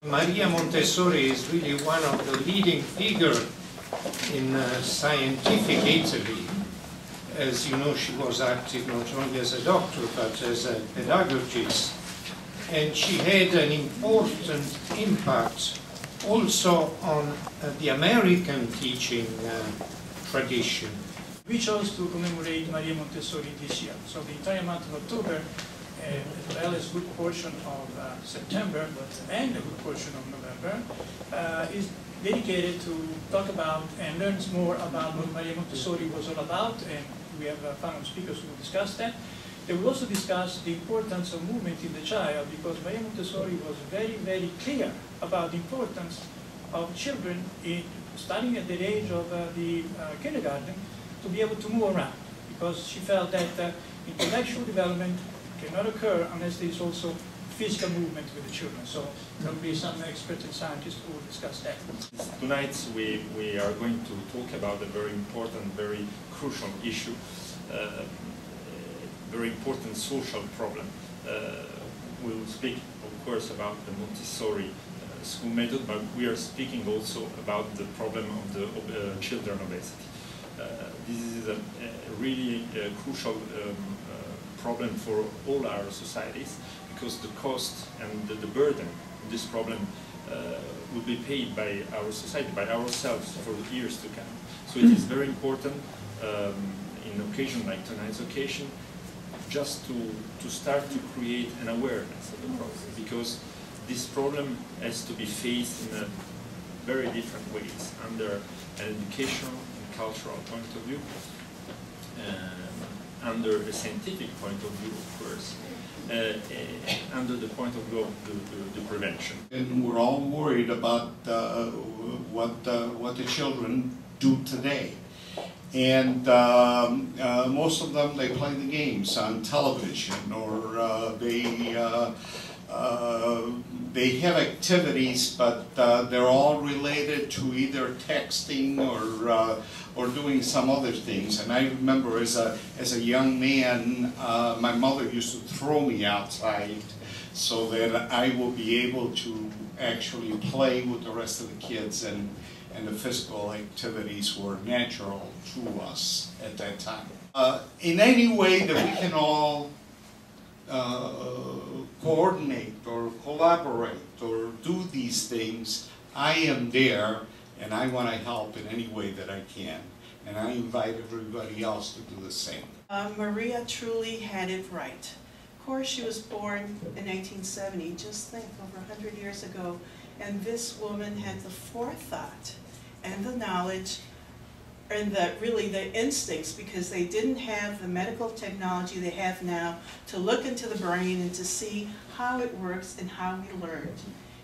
Maria Montessori is really one of the leading figures in scientific Italy. As you know, she was active not only as a doctor but as a pedagogist, and she had an important impact also on the American teaching tradition. We chose to commemorate Maria Montessori this year, so the entire month of October, as well as a good portion of September, and a good portion of November, is dedicated to talk about and learn more about what Maria Montessori was all about, and we have panel speakers who will discuss that. They will also discuss the importance of movement in the child, because Maria Montessori was very, very clear about the importance of children starting at the age of the kindergarten to be able to move around, because she felt that intellectual development cannot occur unless there is also physical movement with the children. So there will be some experts and scientists who will discuss that. Tonight we are going to talk about a very important, very crucial issue, very important social problem. We will speak, of course, about the Montessori school method, but we are speaking also about the problem of the children obesity. This is a really crucial problem for all our societies, because the cost and the burden of this problem will be paid by our society, by ourselves, for years to come. So it is very important in an occasion like tonight's occasion just to start to create an awareness of the problem, because this problem has to be faced in a very different ways, under an educational and cultural point of view, under a scientific point of view, of course, under the point of view of the prevention. And we're all worried about what the children do today. And most of them, they play the games on television, or they have activities, but they're all related to either texting or doing some other things. And I remember as a young man, my mother used to throw me outside so that I will be able to actually play with the rest of the kids, and the physical activities were natural to us at that time. In any way that we can all coordinate or collaborate or do these things, I am there, and I want to help in any way that I can. And I invite everybody else to do the same. Maria truly had it right. Of course, she was born in 1970, just think, over 100 years ago, and this woman had the forethought and the knowledge and really the instincts, because they didn't have the medical technology they have now to look into the brain and to see how it works and how we learned.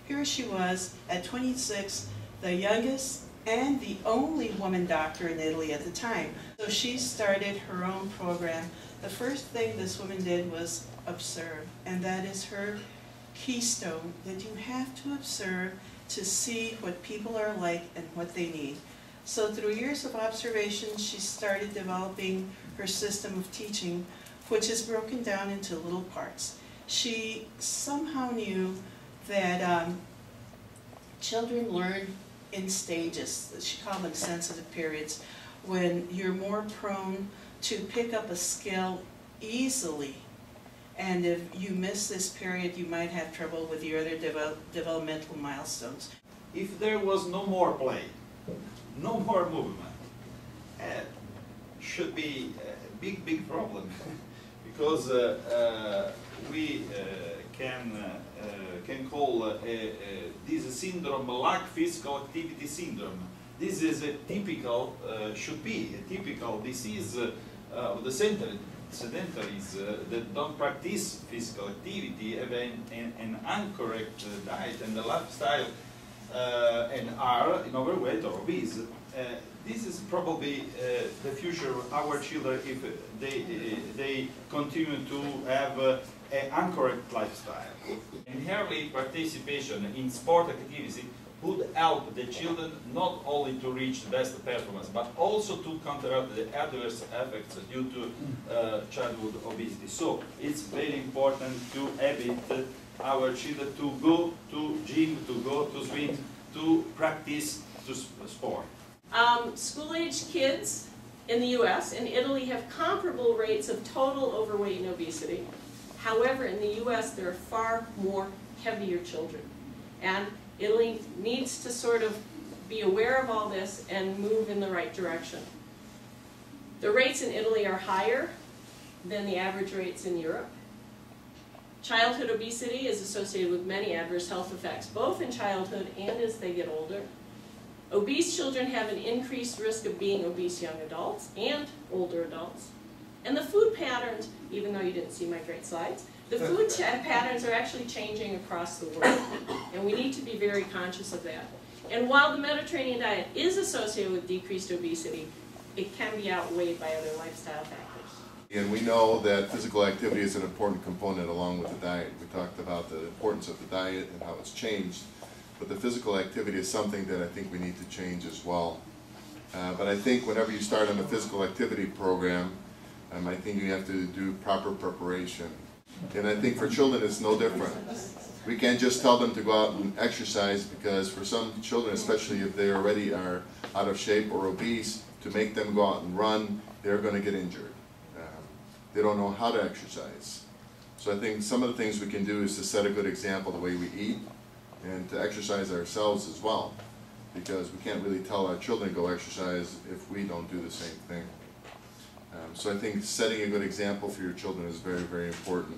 Here she was at 26, the youngest and the only woman doctor in Italy at the time. So she started her own program. The first thing this woman did was observe, and that is her keystone, that you have to observe to see what people are like and what they need. So through years of observation, she started developing her system of teaching, which is broken down into little parts. She somehow knew that children learn in stages. She called them sensitive periods, when you're more prone to pick up a skill easily. And if you miss this period, you might have trouble with your other developmental milestones. If there was no more play, no more movement, should be a big problem, because we can call this syndrome lack physical activity syndrome. This is a typical, should be a typical disease of the sedentaries that don't practice physical activity, have an incorrect diet and a lifestyle, and are in overweight or obese. This is probably the future of our children if they continue to have an incorrect lifestyle. And early participation in sport activities would help the children not only to reach the best performance, but also to counteract the adverse effects due to childhood obesity. So it's very important to have it our children to go to gym, to go to swim, to practice to sport. School-aged kids in the US and Italy have comparable rates of total overweight and obesity. However, in the US there are far more heavier children. And Italy needs to sort of be aware of all this and move in the right direction. The rates in Italy are higher than the average rates in Europe. Childhood obesity is associated with many adverse health effects, both in childhood and as they get older. Obese children have an increased risk of being obese young adults and older adults. And the food patterns, even though you didn't see my great slides, the food patterns are actually changing across the world. And we need to be very conscious of that. And while the Mediterranean diet is associated with decreased obesity, it can be outweighed by other lifestyle factors. And we know that physical activity is an important component along with the diet. We talked about the importance of the diet and how it's changed. But the physical activity is something that I think we need to change as well. But I think whenever you start on a physical activity program, I think you have to do proper preparation. And I think for children it's no different. We can't just tell them to go out and exercise, because for some children, especially if they already are out of shape or obese, to make them go out and run, they're going to get injured. They don't know how to exercise. So I think some of the things we can do is to set a good example the way we eat, and to exercise ourselves as well, because we can't really tell our children to go exercise if we don't do the same thing. So I think setting a good example for your children is very, very important.